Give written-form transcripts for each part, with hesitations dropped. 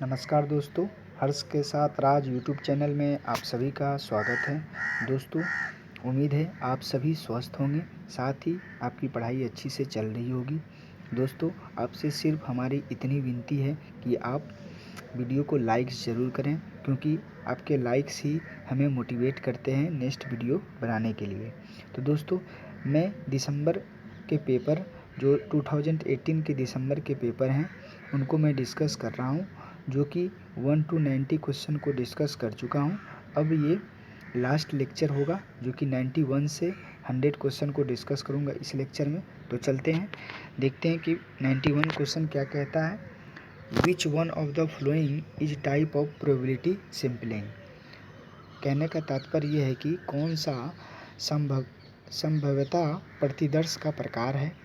नमस्कार दोस्तों, हर्ष के साथ राज यूट्यूब चैनल में आप सभी का स्वागत है। दोस्तों, उम्मीद है आप सभी स्वस्थ होंगे, साथ ही आपकी पढ़ाई अच्छी से चल रही होगी। दोस्तों, आपसे सिर्फ हमारी इतनी विनती है कि आप वीडियो को लाइक ज़रूर करें, क्योंकि आपके लाइक्स ही हमें मोटिवेट करते हैं नेक्स्ट वीडियो बनाने के लिए। तो दोस्तों, मैं दिसंबर के पेपर जो 2018 के दिसंबर के पेपर हैं उनको मैं डिस्कस कर रहा हूँ, जो कि 1 to 90 क्वेश्चन को डिस्कस कर चुका हूँ। अब ये लास्ट लेक्चर होगा जो कि 91 से 100 क्वेश्चन को डिस्कस करूँगा इस लेक्चर में। तो चलते हैं, देखते हैं कि 91 क्वेश्चन क्या कहता है। विच one of the following is type of probability sampling. कहने का तात्पर्य यह है कि कौन सा संभवता प्रतिदर्श का प्रकार है।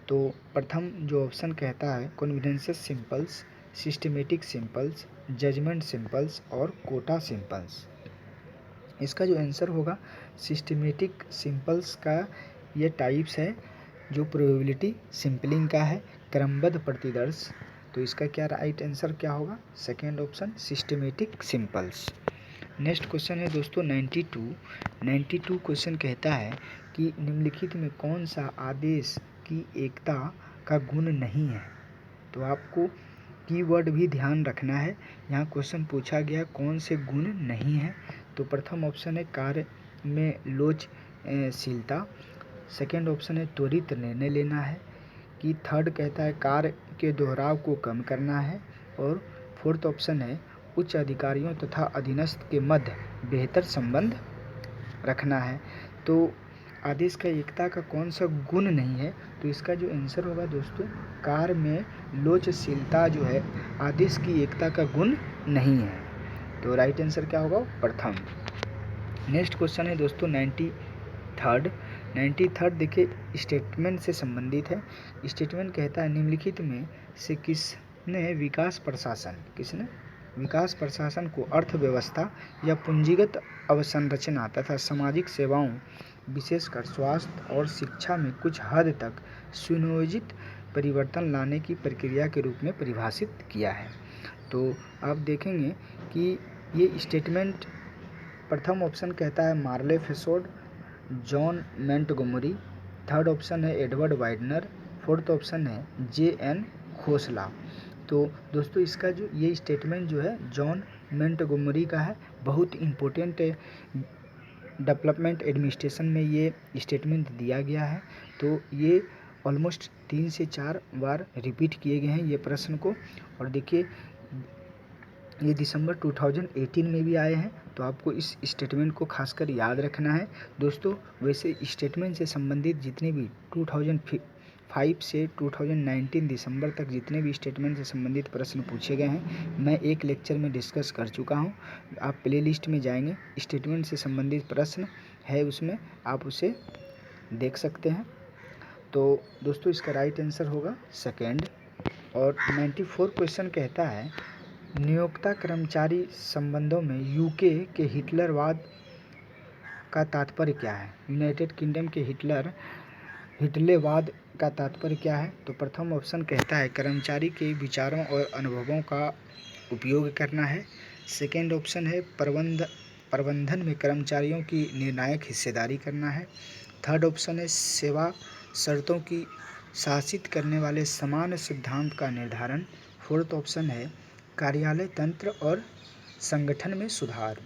तो प्रथम जो ऑप्शन कहता है confidential samples, systematic samples, judgement samples और कोटा सिंपल्स। इसका जो आंसर होगा सिस्टमेटिक सिंपल्स का ये टाइप्स है जो प्रोबेबिलिटी सिंपलिंग का है, क्रमबद्ध प्रतिदर्श। तो इसका क्या राइट आंसर क्या होगा? Second option systematic symbols. Next question है दोस्तों 92 क्वेश्चन कहता है कि निम्नलिखित में कौन सा आदेश की एकता का गुण नहीं है। तो आपको कीवर्ड भी ध्यान रखना है। यहाँ क्वेश्चन पूछा गया कौन से गुण नहीं है। तो प्रथम ऑप्शन है कार्य में लोचशीलता, सेकेंड ऑप्शन है त्वरित निर्णय लेना है, कि थर्ड कहता है कार्य के दोहराव को कम करना है, और फोर्थ ऑप्शन है उच्च अधिकारियों तथा अधीनस्थ के मध्य बेहतर संबंध रखना है। तो आदेश का एकता का कौन सा गुण नहीं है। तो इसका जो आंसर होगा दोस्तों कार्य में लोचशीलता जो है आदेश की एकता का गुण नहीं है। तो राइट आंसर क्या होगा? प्रथम। नेक्स्ट क्वेश्चन है दोस्तों 93 देखिए स्टेटमेंट से संबंधित है। स्टेटमेंट कहता है निम्नलिखित में से किसने विकास प्रशासन को अर्थव्यवस्था या पूंजीगत अवसंरचना तथा सामाजिक सेवाओं विशेषकर स्वास्थ्य और शिक्षा में कुछ हद तक सुनियोजित परिवर्तन लाने की प्रक्रिया के रूप में परिभाषित किया है। तो आप देखेंगे कि ये स्टेटमेंट प्रथम ऑप्शन कहता है मार्ले फेसोड, जॉन मोंटगोमरी, थर्ड ऑप्शन है एडवर्ड वाइडनर, फोर्थ ऑप्शन है JN खोसला। तो दोस्तों इसका जो ये स्टेटमेंट जो है जॉन मोंटगोमरी का है, बहुत इम्पोर्टेंट डेवलपमेंट एडमिनिस्ट्रेशन में ये स्टेटमेंट दिया गया है। तो ये ऑलमोस्ट 3 से 4 बार रिपीट किए गए हैं ये प्रश्न को। और देखिए ये दिसंबर 2018 में भी आए हैं, तो आपको इस स्टेटमेंट को खासकर याद रखना है दोस्तों। वैसे स्टेटमेंट से संबंधित जितने भी 2005 से 2019 दिसंबर तक जितने भी स्टेटमेंट से संबंधित प्रश्न पूछे गए हैं मैं एक लेक्चर में डिस्कस कर चुका हूं। आप प्ले लिस्ट में जाएंगे, स्टेटमेंट से संबंधित प्रश्न है उसमें आप उसे देख सकते हैं। तो दोस्तों इसका राइट आंसर होगा सेकेंड। और 94 क्वेश्चन कहता है नियोक्ता कर्मचारी संबंधों में यूके के हिटलरवाद का तात्पर्य क्या है। यूनाइटेड किंगडम के हिटलेवाद का तात्पर्य क्या है। तो प्रथम ऑप्शन कहता है कर्मचारी के विचारों और अनुभवों का उपयोग करना है, सेकेंड ऑप्शन है प्रबंधन में कर्मचारियों की निर्णायक हिस्सेदारी करना है, थर्ड ऑप्शन है सेवा शर्तों की शासित करने वाले समान सिद्धांत का निर्धारण, फोर्थ ऑप्शन है कार्यालय तंत्र और संगठन में सुधार।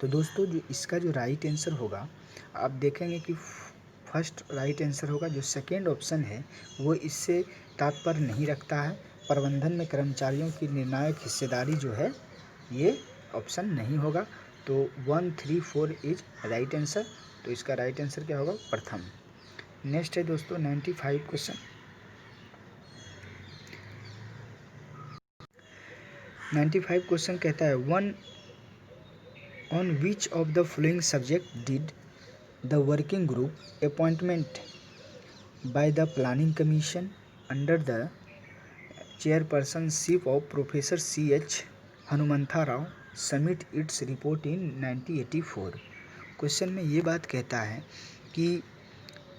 तो दोस्तों जो इसका जो राइट आंसर होगा आप देखेंगे कि फर्स्ट राइट आंसर होगा जो सेकेंड ऑप्शन है वो इससे तात्पर्य नहीं रखता है। प्रबंधन में कर्मचारियों की निर्णायक हिस्सेदारी जो है ये ऑप्शन नहीं होगा। तो 1, 3, 4 इज राइट आंसर। तो इसका राइट आंसर क्या होगा? प्रथम। नेक्स्ट है दोस्तों 95 क्वेश्चन। 95 क्वेश्चन कहता है on which of the following subject did the working group appointment by the planning commission under the chairpersonship of professor CH Hanumantha Rao submit its report in 1984। Question में ये बात कहता है कि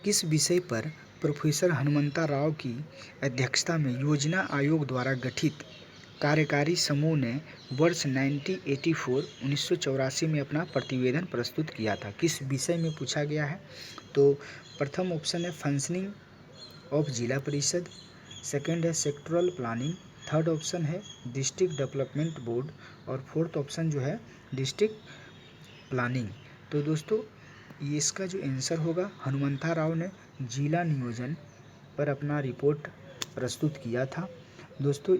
किस विषय पर प्रोफेसर हनुमंता राव की अध्यक्षता में योजना आयोग द्वारा गठित कार्यकारी समूह ने वर्ष 1984 में अपना प्रतिवेदन प्रस्तुत किया था? किस विषय में पूछा गया है? तो प्रथम ऑप्शन है फंक्शनिंग ऑफ जिला परिषद, सेकंड है सेक्टरल प्लानिंग, थर्ड ऑप्शन है डिस्ट्रिक्ट डेवलपमेंट बोर्ड और फोर्थ ऑप्शन जो है डिस्ट्रिक्ट प्लानिंग। तो दोस्तों ये इसका जो आंसर होगा, हनुमंथा राव ने जिला नियोजन पर अपना रिपोर्ट प्रस्तुत किया था। दोस्तों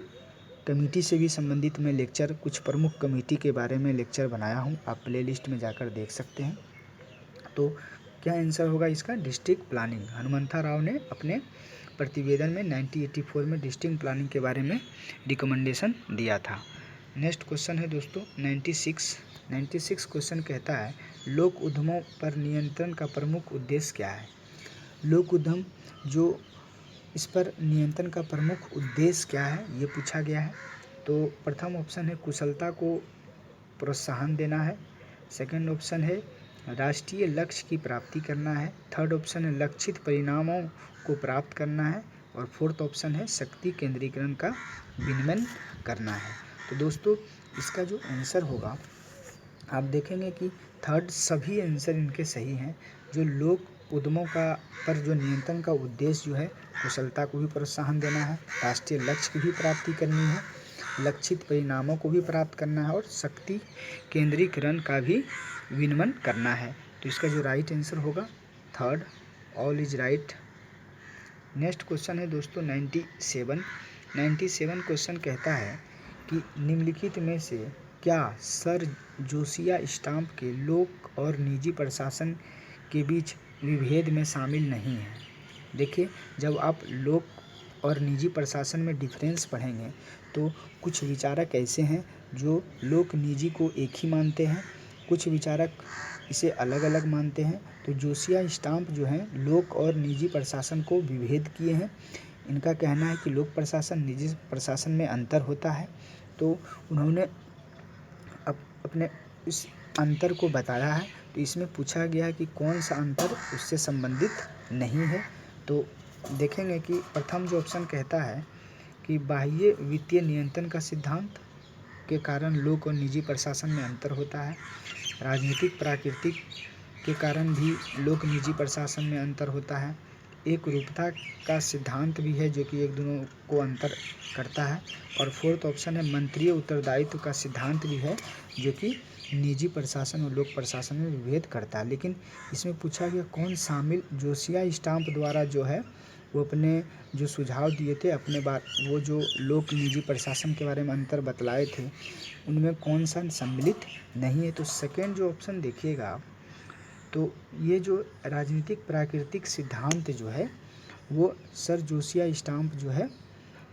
कमेटी से भी संबंधित मैं लेक्चर, कुछ प्रमुख कमेटी के बारे में लेक्चर बनाया हूँ, आप प्लेलिस्ट में जाकर देख सकते हैं। तो क्या आंसर होगा इसका? District planning. हनुमंथा राव ने अपने प्रतिवेदन में 1984 में डिस्ट्रिक्ट प्लानिंग के बारे में रिकमेंडेशन दिया था। नेक्स्ट क्वेश्चन है दोस्तों 96 क्वेश्चन कहता है लोक उद्यमों पर नियंत्रण का प्रमुख उद्देश्य क्या है? लोक उद्यम जो इस पर नियंत्रण का प्रमुख उद्देश्य क्या है, ये पूछा गया है। तो प्रथम ऑप्शन है कुशलता को प्रोत्साहन देना है, सेकंड ऑप्शन है राष्ट्रीय लक्ष्य की प्राप्ति करना है, थर्ड ऑप्शन है लक्षित परिणामों को प्राप्त करना है और फोर्थ ऑप्शन है शक्ति केंद्रीकरण का विनियमन करना है। तो दोस्तों इसका जो आंसर होगा, आप देखेंगे कि थर्ड, सभी आंसर इनके सही हैं। जो लोक उद्यमों का पर जो नियंत्रण का उद्देश्य जो है, कुशलता को भी प्रोत्साहन देना है, राष्ट्रीय लक्ष्य की भी प्राप्ति करनी है, लक्षित परिणामों को भी प्राप्त करना है और शक्ति केंद्रीकरण का भी विनियमन करना है। तो इसका जो राइट आंसर होगा third, all is right. Next question है दोस्तों 97 क्वेश्चन कहता है कि निम्नलिखित में से क्या सर जोसिया स्टाम्प के लोक और निजी प्रशासन के बीच विभेद में शामिल नहीं है? देखिए जब आप लोक और निजी प्रशासन में डिफरेंस पढ़ेंगे तो कुछ विचारक ऐसे हैं जो लोक निजी को एक ही मानते हैं, कुछ विचारक इसे अलग अलग मानते हैं। तो जोसिया स्टाम्प जो है लोक और निजी प्रशासन को विभेद किए हैं। इनका कहना है कि लोक प्रशासन निजी प्रशासन में अंतर होता है। तो उन्होंने अपने इस अंतर को बताया है। तो इसमें पूछा गया है कि कौन सा अंतर उससे संबंधित नहीं है। तो देखेंगे कि प्रथम जो ऑप्शन कहता है कि बाह्य वित्तीय नियंत्रण का सिद्धांत के कारण लोक और निजी प्रशासन में अंतर होता है। राजनीतिक प्राकृतिक के कारण भी लोक निजी प्रशासन में अंतर होता है। एक रूपता का सिद्धांत भी है जो कि एक दोनों को अंतर करता है। और फोर्थ ऑप्शन है मंत्रीय उत्तरदायित्व का सिद्धांत भी है जो कि निजी प्रशासन और लोक प्रशासन में विभेद करता है। लेकिन इसमें पूछा गया कौन शामिल, जोसिया स्टाम्प द्वारा जो है वो अपने जो सुझाव दिए थे अपने बात, वो जो लोक निजी प्रशासन के बारे में अंतर बतलाए थे उनमें कौन सा सम्मिलित नहीं है? तो सेकेंड जो ऑप्शन देखिएगा आप, तो ये जो राजनीतिक प्राकृतिक सिद्धांत जो है वो सर जोसिया स्टाम्प जो है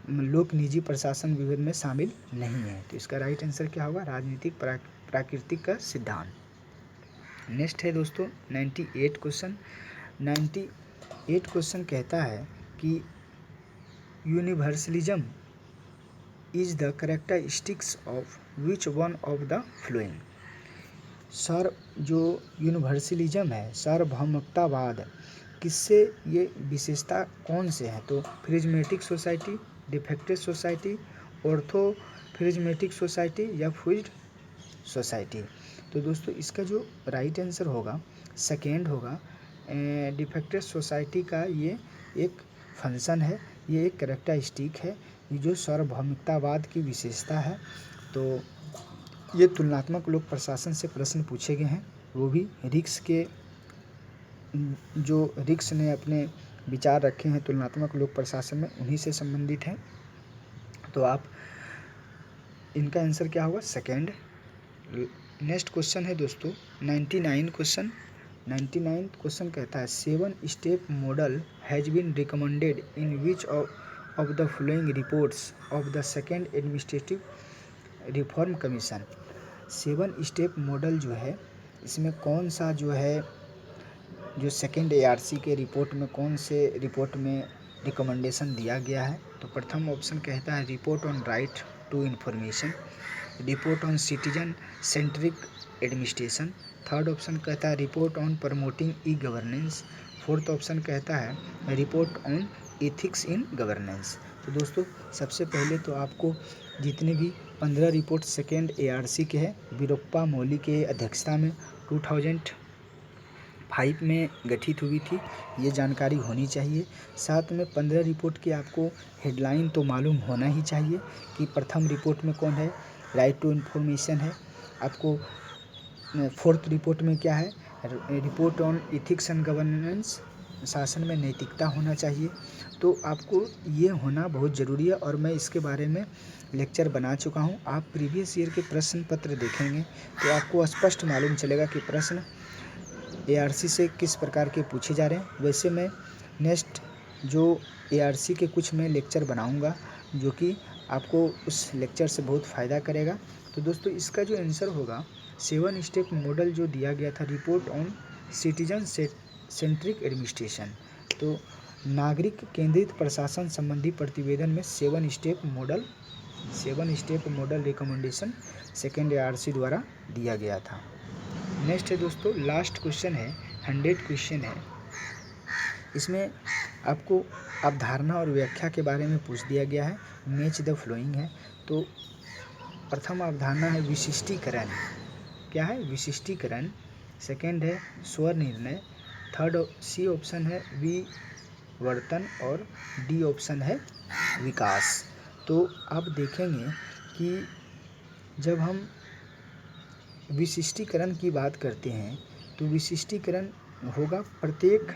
लोक निजी प्रशासन विभेद में शामिल नहीं है। तो इसका राइट आंसर क्या होगा? राजनीतिक प्राकृतिक का सिद्धांत। नेक्स्ट है दोस्तों 98 क्वेश्चन कहता है कि universalism is the characteristics of which one of the following? Sir जो यूनिवर्सलिज्म है, सार्वभौमिकतावाद, किससे ये विशेषता कौन से हैं? तो prismatic society, defective society, orthoprismatic society या फ्लूइड सोसाइटी? तो दोस्तों इसका जो राइट आंसर होगा सेकेंड होगा। डिफेक्टिव सोसाइटी का ये एक फंक्शन है, ये एक कैरेक्टरिस्टिक है, ये जो सार्वभौमिकतावाद की विशेषता है। तो ये तुलनात्मक लोक प्रशासन से प्रश्न पूछे गए हैं, वो भी रिक्स के, जो रिक्स ने अपने विचार रखे हैं तुलनात्मक लोक प्रशासन में, उन्हीं से संबंधित हैं। तो आप इनका आंसर क्या होगा? सेकेंड। नेक्स्ट क्वेश्चन है दोस्तों 99 क्वेश्चन कहता है 7 step model has been recommended in which of the following reports of the second administrative reform commission? 7 step model जो है इसमें कौन सा जो है जो सेकेंड ARC के रिपोर्ट में कौन से रिपोर्ट में रिकमेंडेशन दिया गया है? तो प्रथम ऑप्शन कहता है report on right to information, report on citizen centric administration, third option कहता है report on promoting e governance, fourth option कहता है report on ethics in governance. तो दोस्तों सबसे पहले तो आपको जितने भी 15 रिपोर्ट सेकेंड ARC के हैं, वीरप्पा मोइली के अध्यक्षता में 2005 में गठित हुई थी, ये जानकारी होनी चाहिए। साथ में 15 रिपोर्ट की आपको हेडलाइन तो मालूम होना ही चाहिए कि प्रथम रिपोर्ट में कौन है, राइट टू इन्फॉर्मेशन है। आपको फोर्थ रिपोर्ट में क्या है, report on ethics and governance, शासन में नैतिकता होना चाहिए। तो आपको ये होना बहुत ज़रूरी है और मैं इसके बारे में लेक्चर बना चुका हूँ। आप प्रीवियस ईयर के प्रश्न पत्र देखेंगे तो आपको स्पष्ट मालूम चलेगा कि प्रश्न ARC से किस प्रकार के पूछे जा रहे हैं। वैसे मैं नेक्स्ट जो ARC के कुछ मैं लेक्चर बनाऊंगा जो कि आपको उस लेक्चर से बहुत फ़ायदा करेगा। तो दोस्तों इसका जो आंसर होगा 7 स्टेप मॉडल जो दिया गया था, report on citizen centric administration, तो नागरिक केंद्रित प्रशासन संबंधी प्रतिवेदन में 7 step model recommendation second ARC द्वारा दिया गया था। नेक्स्ट है दोस्तों, लास्ट क्वेश्चन है, 100 क्वेश्चन है। इसमें आपको अवधारणा और व्याख्या के बारे में पूछ दिया गया है, मैच द फ्लोइंग है। तो प्रथम अवधारणा है विशिष्टीकरण, क्या है, विशिष्टीकरण। सेकेंड है स्वर निर्णय। थर्ड C ऑप्शन है विवर्तन और D ऑप्शन है विकास। तो आप देखेंगे कि जब हम विशिष्टीकरण की बात करते हैं तो विशिष्टीकरण होगा प्रत्येक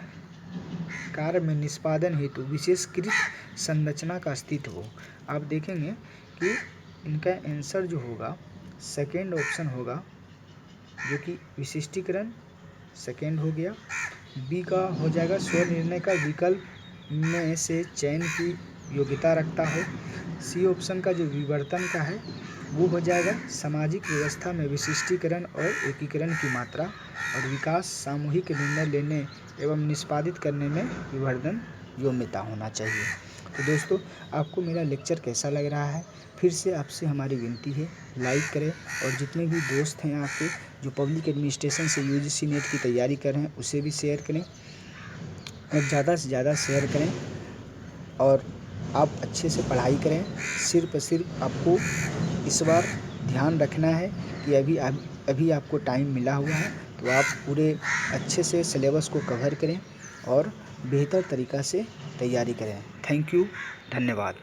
कार्य में निष्पादन हेतु विशेषकृत संरचना का अस्तित्व हो। आप देखेंगे कि इनका आंसर जो होगा सेकेंड ऑप्शन होगा, जो कि विशिष्टीकरण सेकेंड हो गया। B का हो जाएगा स्व निर्णय का विकल्प में से चयन की योग्यता रखता हो। C ऑप्शन का जो विवर्तन का है वो हो जाएगा सामाजिक व्यवस्था में विशिष्टीकरण और एकीकरण की मात्रा। और विकास सामूहिक निर्णय लेने एवं निष्पादित करने में विवर्धन योग्यता होना चाहिए। तो दोस्तों आपको मेरा लेक्चर कैसा लग रहा है, फिर से आपसे हमारी विनती है लाइक करें और जितने भी दोस्त हैं आपके जो पब्लिक एडमिनिस्ट्रेशन से UGC नेट की तैयारी कर रहे हैं उसे भी शेयर करें और ज़्यादा से ज़्यादा शेयर करें और आप अच्छे से पढ़ाई करें। सिर्फ आपको इस बार ध्यान रखना है कि अभी आपको टाइम मिला हुआ है तो आप पूरे अच्छे से सिलेबस को कवर करें और बेहतर तरीक़ा से तैयारी करें। थैंक यू, धन्यवाद।